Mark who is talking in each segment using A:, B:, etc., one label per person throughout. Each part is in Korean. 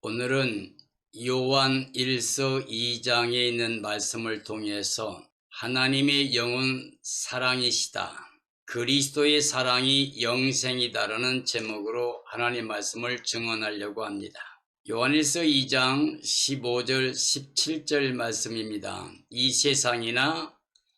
A: 오늘은 요한 1서 2장에 있는 말씀을 통해서 하나님의 영은 사랑이시다, 그리스도의 사랑이 영생이다라는 제목으로 하나님의 말씀을 증언하려고 합니다. 요한 1서 2장 15절 17절 말씀입니다. 이 세상이나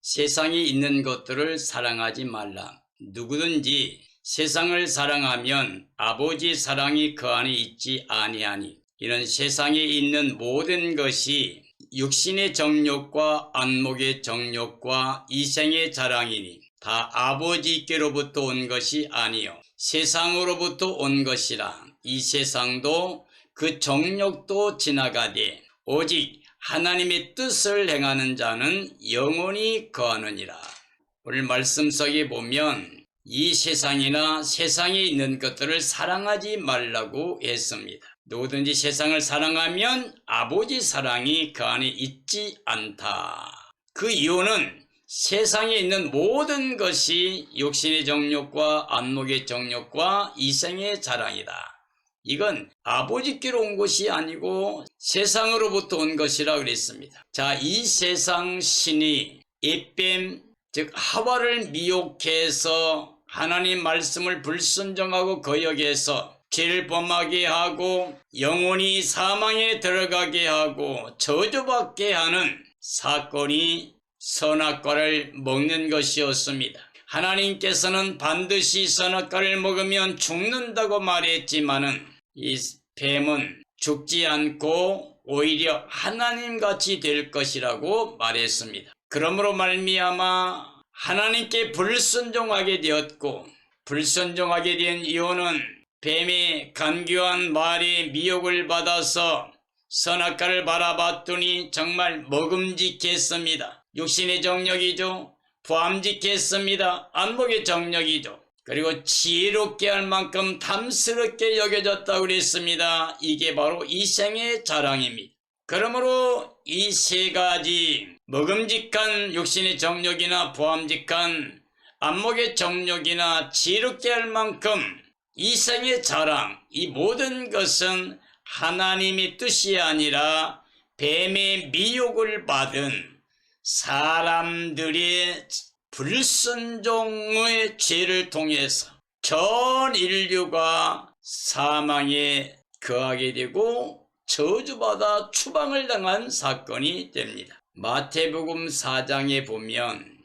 A: 세상에 있는 것들을 사랑하지 말라. 누구든지 세상을 사랑하면 아버지의 사랑이 그 안에 있지 아니하니, 이는 세상에 있는 모든 것이 육신의 정욕과 안목의 정욕과 이생의 자랑이니 다 아버지께로부터 온 것이 아니요 세상으로부터 온 것이라. 이 세상도 그 정욕도 지나가되 오직 하나님의 뜻을 행하는 자는 영원히 거하느니라. 오늘 말씀 속에 보면 이 세상이나 세상에 있는 것들을 사랑하지 말라고 했습니다. 누구든지 세상을 사랑하면 아버지 사랑이 그 안에 있지 않다. 그 이유는 세상에 있는 모든 것이 육신의 정욕과 안목의 정욕과 이생의 자랑이다. 이건 아버지께로 온 것이 아니고 세상으로부터 온 것이라 그랬습니다. 자, 이 세상 신이 에뱀 즉 하와를 미혹해서 하나님 말씀을 불순종하고 거역해서 죄를 범하게 하고 영원히 사망에 들어가게 하고 저주받게 하는 사건이 선악과를 먹는 것이었습니다. 하나님께서는 반드시 선악과를 먹으면 죽는다고 말했지만은 이 뱀은 죽지 않고 오히려 하나님같이 될 것이라고 말했습니다. 그러므로 말미암아 하나님께 불순종하게 되었고, 불순종하게 된 이유는 뱀의 간교한 말에 미혹을 받아서 선악과를 바라봤더니 정말 먹음직했습니다. 육신의 정욕이죠. 보암직했습니다. 안목의 정욕이죠. 그리고 지혜롭게 할 만큼 탐스럽게 여겨졌다고 그랬습니다. 이게 바로 이생의 자랑입니다. 그러므로 이 세 가지 먹음직한 육신의 정욕이나 보암직한 안목의 정욕이나 지혜롭게 할 만큼 이생의 자랑, 이 모든 것은 하나님의 뜻이 아니라 뱀의 미혹을 받은 사람들의 불순종의 죄를 통해서 전 인류가 사망에 거하게 되고 저주받아 추방을 당한 사건이 됩니다. 마태복음 4장에 보면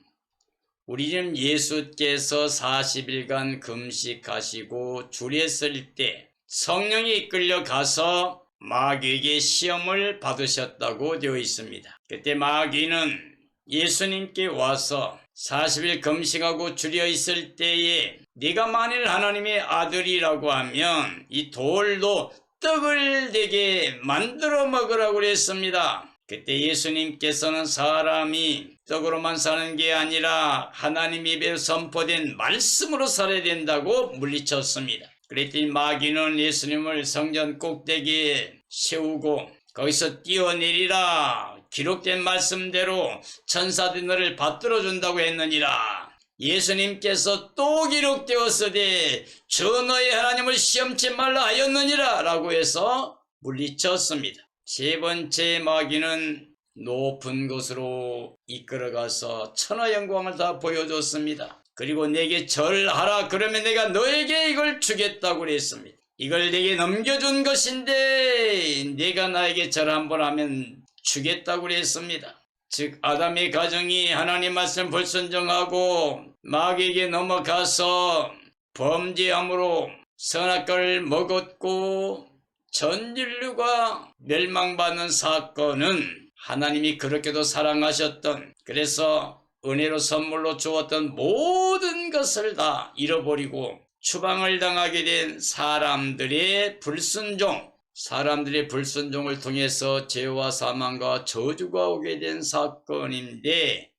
A: 우리는 예수께서 40일간 금식하시고 줄에 설 때 성령이 이끌려 가서 마귀에게 시험을 받으셨다고 되어 있습니다. 그때 마귀는 예수님께 와서 40일 금식하고 줄여 있을 때에 네가 만일 하나님의 아들이라고 하면 이 돌도 떡을 내게 만들어 먹으라고 그랬습니다. 그때 예수님께서는 사람이 떡으로만 사는 게 아니라 하나님 입에 선포된 말씀으로 살아야 된다고 물리쳤습니다. 그랬더니 마귀는 예수님을 성전 꼭대기에 세우고 거기서 뛰어내리라, 기록된 말씀대로 천사들이 너를 받들어 준다고 했느니라. 예수님께서 또 기록되었으되 저 너의 하나님을 시험치 말라 하였느니라 라고 해서 물리쳤습니다. 세 번째 마귀는 높은 곳으로 이끌어가서 천하 영광을 다 보여줬습니다. 그리고 내게 절하라, 그러면 내가 너에게 이걸 주겠다고 그랬습니다. 이걸 내게 넘겨준 것인데 내가 나에게 절 한번 하면 주겠다고 그랬습니다. 즉 아담의 가정이 하나님 말씀 불순종하고 마귀에게 넘어가서 범죄함으로 선악과를 먹었고 전 인류가 멸망받는 사건은 하나님이 그렇게도 사랑하셨던, 그래서 은혜로 선물로 주었던 모든 것을 다 잃어버리고 추방을 당하게 된 사람들의 불순종을 통해서 죄와 사망과 저주가 오게 된 사건인데,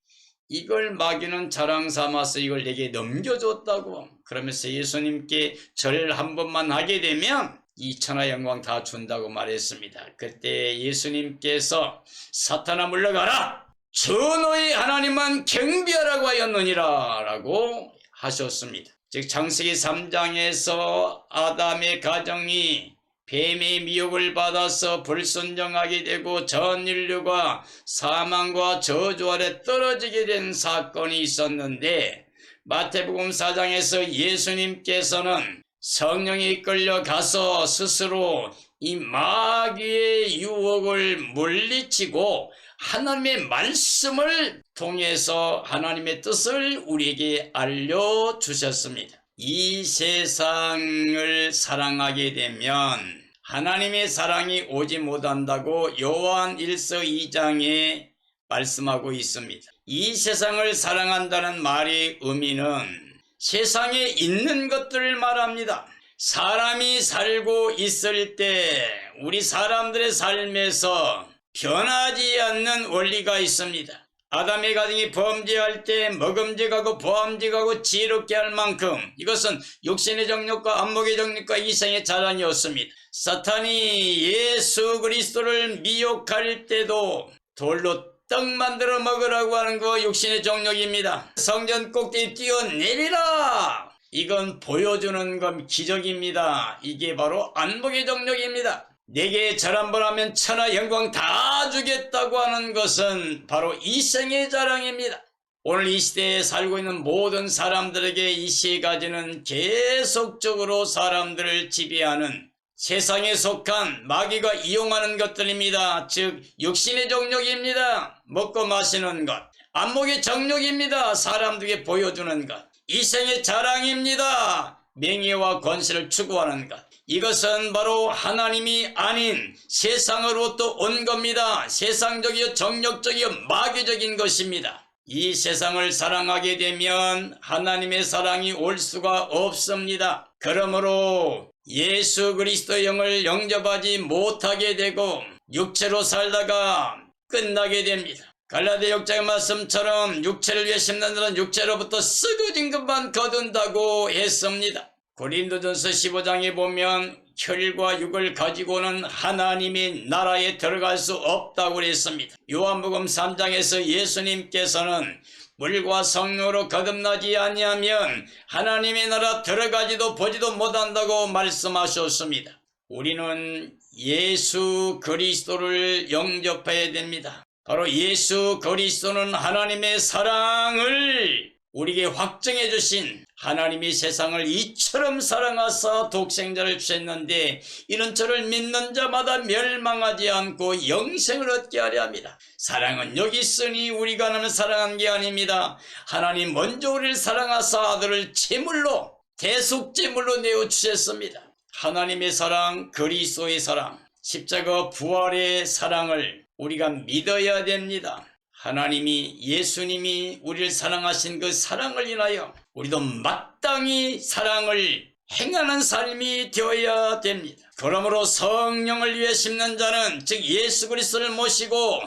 A: 이걸 마귀는 자랑 삼아서 이걸 내게 넘겨줬다고, 그러면서 예수님께 절 한 번만 하게 되면 이 천하 영광 다 준다고 말했습니다. 그때 예수님께서 사탄아 물러가라, 저 너희 하나님만 경배하라고 하였느니라 라고 하셨습니다. 즉 창세기 3장에서 아담의 가정이 뱀의 미혹을 받아서 불순종하게 되고 전 인류가 사망과 저주 아래 떨어지게 된 사건이 있었는데, 마태복음 4장에서 예수님께서는 성령이 이끌려 가서 스스로 이 마귀의 유혹을 물리치고 하나님의 말씀을 통해서 하나님의 뜻을 우리에게 알려주셨습니다. 이 세상을 사랑하게 되면 하나님의 사랑이 오지 못한다고 요한 1서 2장에 말씀하고 있습니다. 이 세상을 사랑한다는 말의 의미는 세상에 있는 것들을 말합니다. 사람이 살고 있을 때 우리 사람들의 삶에서 변하지 않는 원리가 있습니다. 아담의 가정이 범죄할 때 먹음직하고 보암직하고 지혜롭게 할 만큼 이것은 육신의 정욕과 안목의 정욕과 이생의 자랑이었습니다. 사탄이 예수 그리스도를 미혹할 때도 돌로 떡 만들어 먹으라고 하는 거 육신의 정욕입니다. 성전 꼭대기 뛰어내리라! 이건 보여주는 건 기적입니다. 이게 바로 안목의 정욕입니다. 내게 절 한번 하면 천하 영광 다 주겠다고 하는 것은 바로 이생의 자랑입니다. 오늘 이 시대에 살고 있는 모든 사람들에게 이 세 가지는 계속적으로 사람들을 지배하는 세상에 속한 마귀가 이용하는 것들입니다. 즉 육신의 정욕입니다. 먹고 마시는 것. 안목의 정욕입니다. 사람들에게 보여주는 것. 이생의 자랑입니다. 명예와 권세를 추구하는 것. 이것은 바로 하나님이 아닌 세상으로부터 온 겁니다. 세상적이요 정욕적이요 마귀적인 것입니다. 이 세상을 사랑하게 되면 하나님의 사랑이 올 수가 없습니다. 그러므로 예수 그리스도의 영을 영접하지 못하게 되고 육체로 살다가 끝나게 됩니다. 갈라디아 6장의 말씀처럼 육체를 위해 심는 자는 육체로부터 썩어진 것만 거둔다고 했습니다. 고린도전서 15장에 보면 혈과 육을 가지고는 하나님의 나라에 들어갈 수 없다고 그랬습니다. 요한복음 3장에서 예수님께서는 물과 성령으로 거듭나지 아니하면 하나님의 나라 들어가지도 보지도 못한다고 말씀하셨습니다. 우리는 예수 그리스도를 영접해야 됩니다. 바로 예수 그리스도는 하나님의 사랑을 우리에게 확정해 주신, 하나님이 세상을 이처럼 사랑하사 독생자를 주셨는데 이는 저를 믿는 자마다 멸망하지 않고 영생을 얻게 하려 합니다. 사랑은 여기 있으니 우리가 하나님을 사랑한 게 아닙니다. 하나님 먼저 우리를 사랑하사 아들을 제물로, 대속제물로 내어주셨습니다. 하나님의 사랑, 그리스도의 사랑, 십자가 부활의 사랑을 우리가 믿어야 됩니다. 하나님이, 예수님이 우리를 사랑하신 그 사랑을 인하여 우리도 마땅히 사랑을 행하는 삶이 되어야 됩니다. 그러므로 성령을 위해 심는 자는, 즉 예수 그리스도를 모시고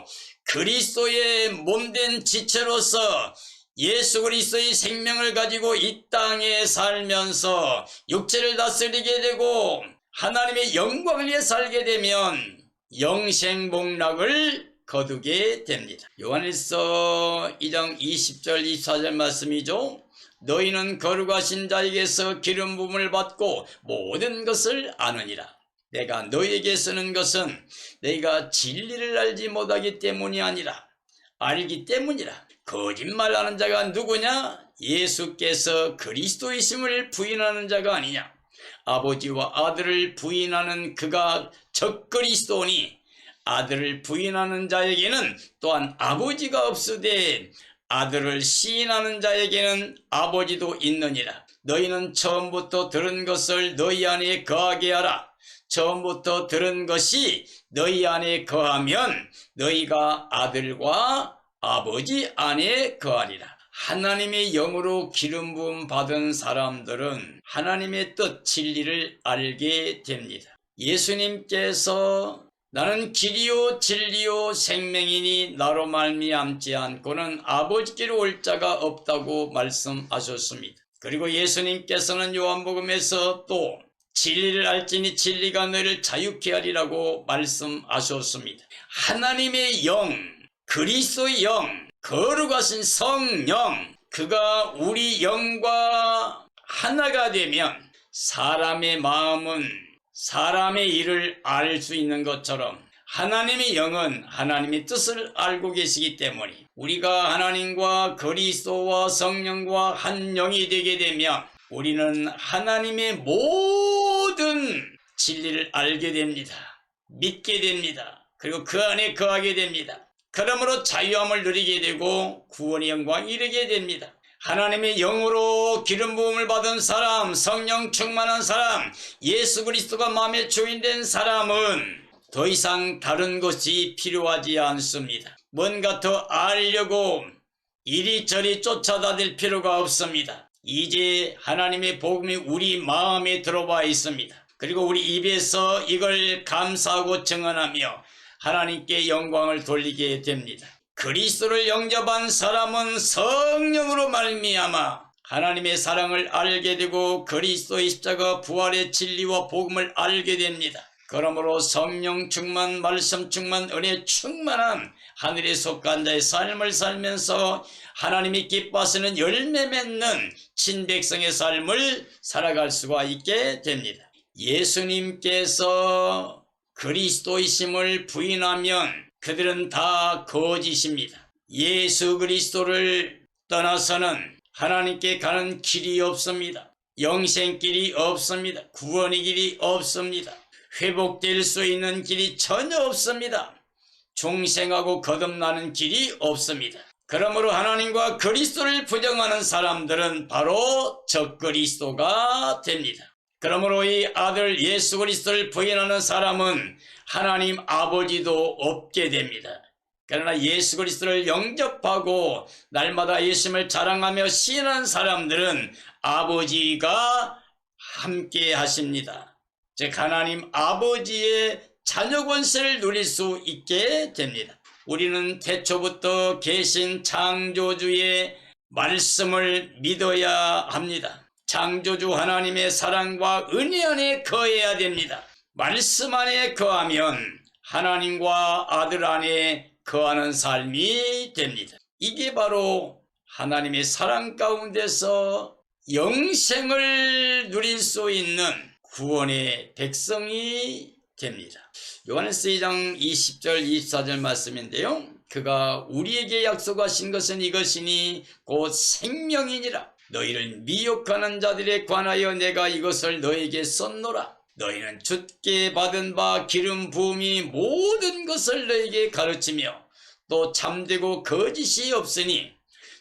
A: 그리스도의 몸된 지체로서 예수 그리스도의 생명을 가지고 이 땅에 살면서 육체를 다스리게 되고 하나님의 영광을 위해 살게 되면 영생복락을 거두게 됩니다. 요한일서 2장 20절 24절 말씀이죠. 너희는 거룩하신 자에게서 기름 부음을 받고 모든 것을 아느니라. 내가 너희에게 쓰는 것은 너희가 진리를 알지 못하기 때문이 아니라 알기 때문이라. 거짓말하는 자가 누구냐? 예수께서 그리스도이심을 부인하는 자가 아니냐. 아버지와 아들을 부인하는 그가 적그리스도니 아들을 부인하는 자에게는 또한 아버지가 없으되 아들을 시인하는 자에게는 아버지도 있느니라. 너희는 처음부터 들은 것을 너희 안에 거하게 하라. 처음부터 들은 것이 너희 안에 거하면 너희가 아들과 아버지 안에 거하리라. 하나님의 영으로 기름 부음 받은 사람들은 하나님의 뜻, 진리를 알게 됩니다. 예수님께서 나는 길이요 진리요 생명이니 나로 말미암지 않고는 아버지께로 올 자가 없다고 말씀하셨습니다. 그리고 예수님께서는 요한복음에서 또 진리를 알지니 진리가 너희를 자유케 하리라고 말씀하셨습니다. 하나님의 영, 그리스도의 영, 거룩하신 성령, 그가 우리 영과 하나가 되면 사람의 마음은 사람의 일을 알 수 있는 것처럼 하나님의 영은 하나님의 뜻을 알고 계시기 때문에 우리가 하나님과 그리스도와 성령과 한 영이 되게 되면 우리는 하나님의 모든 진리를 알게 됩니다. 믿게 됩니다. 그리고 그 안에 거하게 됩니다. 그러므로 자유함을 누리게 되고 구원의 영광에 이르게 됩니다. 하나님의 영으로 기름 부음을 받은 사람, 성령 충만한 사람, 예수 그리스도가 마음의 주인된 사람은 더 이상 다른 것이 필요하지 않습니다. 뭔가 더 알려고 이리저리 쫓아다닐 필요가 없습니다. 이제 하나님의 복음이 우리 마음에 들어와 있습니다. 그리고 우리 입에서 이걸 감사하고 증언하며 하나님께 영광을 돌리게 됩니다. 그리스도를 영접한 사람은 성령으로 말미암아 하나님의 사랑을 알게 되고 그리스도의 십자가 부활의 진리와 복음을 알게 됩니다. 그러므로 성령 충만, 말씀 충만, 은혜 충만한 하늘에 속한 자의 삶을 살면서 하나님이 기뻐하시는 열매 맺는 친백성의 삶을 살아갈 수가 있게 됩니다. 예수님께서 그리스도이심을 부인하면 그들은 다 거짓입니다. 예수 그리스도를 떠나서는 하나님께 가는 길이 없습니다. 영생길이 없습니다. 구원의 길이 없습니다. 회복될 수 있는 길이 전혀 없습니다. 중생하고 거듭나는 길이 없습니다. 그러므로 하나님과 그리스도를 부정하는 사람들은 바로 적그리스도가 됩니다. 그러므로 이 아들 예수 그리스도를 부인하는 사람은 하나님 아버지도 없게 됩니다. 그러나 예수 그리스도를 영접하고 날마다 예수님을 자랑하며 시인하는 사람들은 아버지가 함께 하십니다. 즉 하나님 아버지의 자녀 권세를 누릴 수 있게 됩니다. 우리는 태초부터 계신 창조주의 말씀을 믿어야 합니다. 창조주 하나님의 사랑과 은혜 안에 거해야 됩니다. 말씀 안에 거하면 하나님과 아들 안에 거하는 삶이 됩니다. 이게 바로 하나님의 사랑 가운데서 영생을 누릴 수 있는 구원의 백성이 됩니다. 요한일서 2장 20절 24절 말씀인데요. 그가 우리에게 약속하신 것은 이것이니 곧 생명이니라. 너희를 미혹하는 자들에 관하여 내가 이것을 너에게 썼노라. 너희는 주께 받은 바 기름 부음이 모든 것을 너에게 가르치며 또 참되고 거짓이 없으니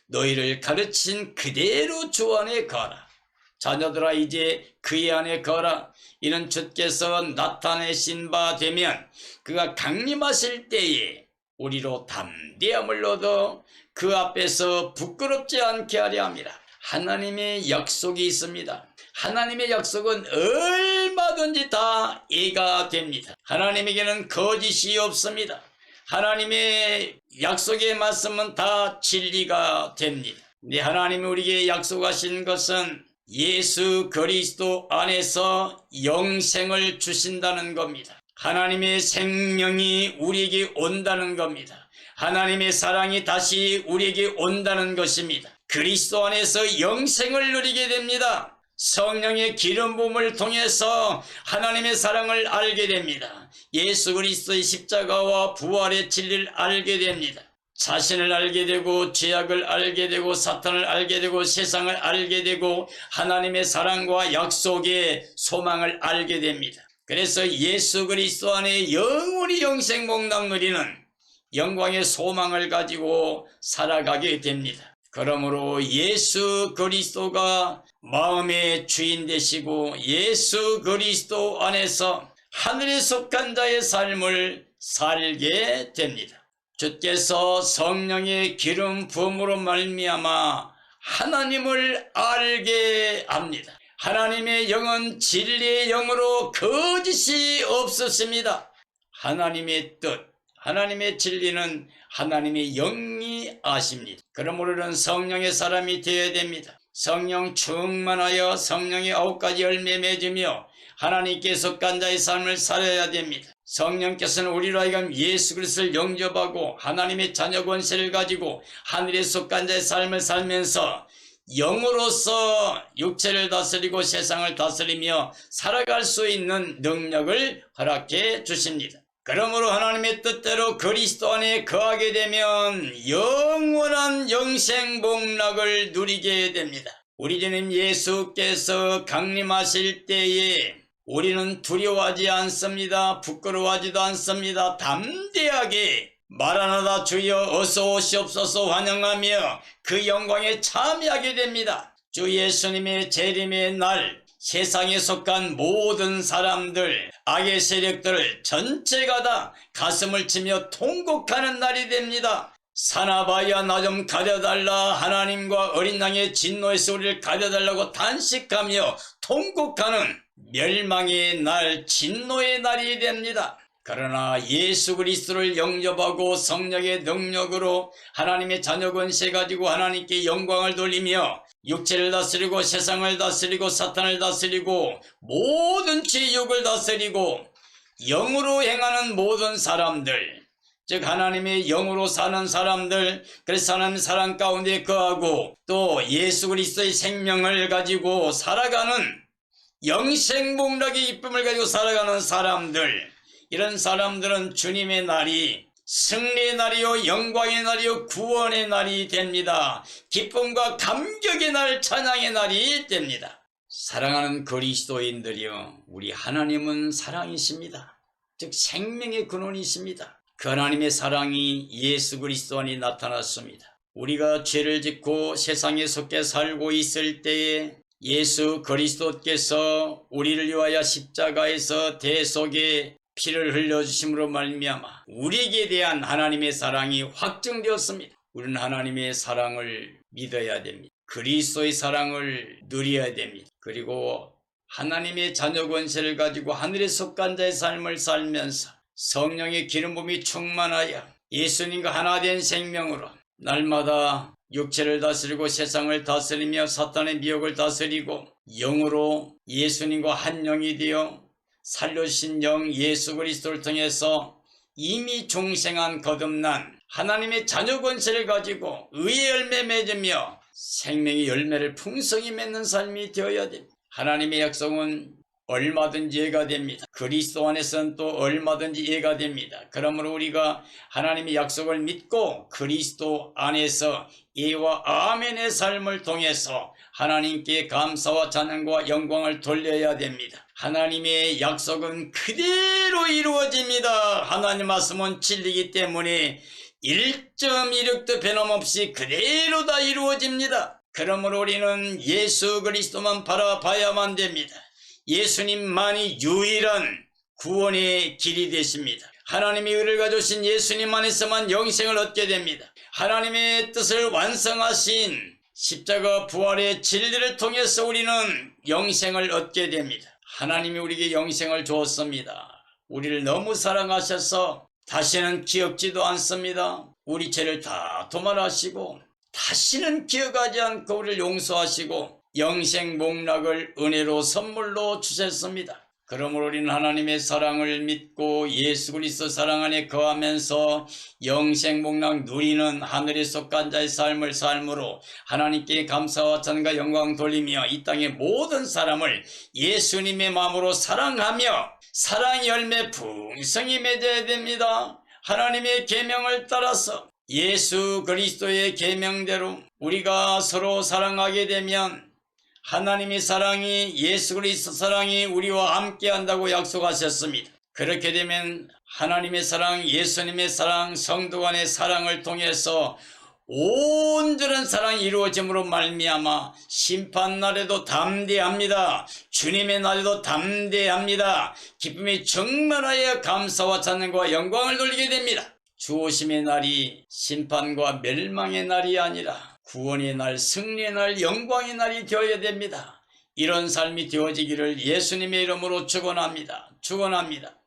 A: 너희를 가르친 그대로 주 안에 거하라. 자녀들아 이제 그의 안에 거하라. 이는 주께서 나타내신 바 되면 그가 강림하실 때에 우리로 담대함을 얻어 그 앞에서 부끄럽지 않게 하려 함이라. 하나님의 약속이 있습니다. 하나님의 약속은 얼마든지 다 예가 됩니다. 하나님에게는 거짓이 없습니다. 하나님의 약속의 말씀은 다 진리가 됩니다. 네, 하나님이 우리에게 약속하신 것은 예수 그리스도 안에서 영생을 주신다는 겁니다. 하나님의 생명이 우리에게 온다는 겁니다. 하나님의 사랑이 다시 우리에게 온다는 것입니다. 그리스도 안에서 영생을 누리게 됩니다. 성령의 기름 부음을 통해서 하나님의 사랑을 알게 됩니다. 예수 그리스도의 십자가와 부활의 진리를 알게 됩니다. 자신을 알게 되고 죄악을 알게 되고 사탄을 알게 되고 세상을 알게 되고 하나님의 사랑과 약속의 소망을 알게 됩니다. 그래서 예수 그리스도 안에 영원히 영생 복락 누리는 영광의 소망을 가지고 살아가게 됩니다. 그러므로 예수 그리스도가 마음의 주인 되시고 예수 그리스도 안에서 하늘에 속한 자의 삶을 살게 됩니다. 주께서 성령의 기름 부음으로 말미암아 하나님을 알게 합니다. 하나님의 영은 진리의 영으로 거짓이 없으십니다. 하나님의 뜻, 하나님의 진리는 하나님의 영이 아십니다. 그러므로 우리는 성령의 사람이 되어야 됩니다. 성령 충만하여 성령의 9가지 열매 맺으며 하나님께 속한 자의 삶을 살아야 됩니다. 성령께서는 우리로 하여금 예수 그리스도를 영접하고 하나님의 자녀 권세를 가지고 하늘에 속한 자의 삶을 살면서 영으로서 육체를 다스리고 세상을 다스리며 살아갈 수 있는 능력을 허락해 주십니다. 그러므로 하나님의 뜻대로 그리스도 안에 거하게 되면 영원한 영생 복락을 누리게 됩니다. 우리 주님 예수께서 강림하실 때에 우리는 두려워하지 않습니다. 부끄러워하지도 않습니다. 담대하게 마라나다 주여 어서 오시옵소서 환영하며 그 영광에 참여하게 됩니다. 주 예수님의 재림의 날 세상에 속한 모든 사람들, 악의 세력들 전체가 다 가슴을 치며 통곡하는 날이 됩니다. 사나바야 나 좀 가려달라, 하나님과 어린 양의 진노에서 우리를 가려달라고 단식하며 통곡하는 멸망의 날, 진노의 날이 됩니다. 그러나 예수 그리스도를 영접하고 성령의 능력으로 하나님의 자녀 권세 가지고 하나님께 영광을 돌리며 육체를 다스리고 세상을 다스리고 사탄을 다스리고 모든 지육을 다스리고 영으로 행하는 모든 사람들, 즉 하나님의 영으로 사는 사람들, 그래서 하나님의 사랑 가운데 거하고 또 예수 그리스도의 생명을 가지고 살아가는 영생복락의 기쁨을 가지고 살아가는 사람들, 이런 사람들은 주님의 날이 승리의 날이요 영광의 날이요 구원의 날이 됩니다. 기쁨과 감격의 날, 찬양의 날이 됩니다. 사랑하는 그리스도인들이여, 우리 하나님은 사랑이십니다. 즉 생명의 근원이십니다. 그 하나님의 사랑이 예수 그리스도 안에 나타났습니다. 우리가 죄를 짓고 세상에 속해 살고 있을 때에 예수 그리스도께서 우리를 위하여 십자가에서 대속의 피를 흘려주심으로 말미암아 우리에게 대한 하나님의 사랑이 확증되었습니다. 우리는 하나님의 사랑을 믿어야 됩니다. 그리스도의 사랑을 누려야 됩니다. 그리고 하나님의 자녀 권세를 가지고 하늘에 속한 자의 삶을 살면서 성령의 기름 부음이 충만하여 예수님과 하나 된 생명으로 날마다 육체를 다스리고 세상을 다스리며 사탄의 미혹을 다스리고 영으로 예수님과 한 영이 되어 살려주신 영 예수 그리스도를 통해서 이미 중생한 거듭난 하나님의 자녀 권세를 가지고 의의 열매 맺으며 생명의 열매를 풍성히 맺는 삶이 되어야 됩니다. 하나님의 약속은 얼마든지 예가 됩니다. 그리스도 안에서는 또 얼마든지 예가 됩니다. 그러므로 우리가 하나님의 약속을 믿고 그리스도 안에서 예와 아멘의 삶을 통해서 하나님께 감사와 찬양과 영광을 돌려야 됩니다. 하나님의 약속은 그대로 이루어집니다. 하나님 말씀은 진리이기 때문에 1.16도 변함없이 그대로 다 이루어집니다. 그러므로 우리는 예수 그리스도만 바라봐야만 됩니다. 예수님만이 유일한 구원의 길이 되십니다. 하나님의 의를 가져오신 예수님 안에서만 영생을 얻게 됩니다. 하나님의 뜻을 완성하신 십자가 부활의 진리를 통해서 우리는 영생을 얻게 됩니다. 하나님이 우리에게 영생을 주었습니다. 우리를 너무 사랑하셔서 다시는 기억지도 않습니다. 우리 죄를 다 도말하시고 다시는 기억하지 않고 우리를 용서하시고 영생 복락을 은혜로 선물로 주셨습니다. 그러므로 우리는 하나님의 사랑을 믿고 예수 그리스도 사랑 안에 거하면서 영생 복락 누리는 하늘에 속한 자의 삶을 삶으로 하나님께 감사와 찬양과 영광 돌리며 이 땅의 모든 사람을 예수님의 마음으로 사랑하며 사랑 열매 풍성히 맺어야 됩니다. 하나님의 계명을 따라서 예수 그리스도의 계명대로 우리가 서로 사랑하게 되면 하나님의 사랑이 예수 그리스도 사랑이 우리와 함께 한다고 약속하셨습니다. 그렇게 되면 하나님의 사랑, 예수님의 사랑, 성도 간의 사랑을 통해서 온전한 사랑이 이루어짐으로 말미암아 심판날에도 담대합니다. 주님의 날에도 담대합니다. 기쁨이 충만하여 감사와 찬양과 영광을 돌리게 됩니다. 주 오심의 날이 심판과 멸망의 날이 아니라 구원의 날, 승리의 날, 영광의 날이 되어야 됩니다. 이런 삶이 되어지기를 예수님의 이름으로 축원합니다. 축원합니다.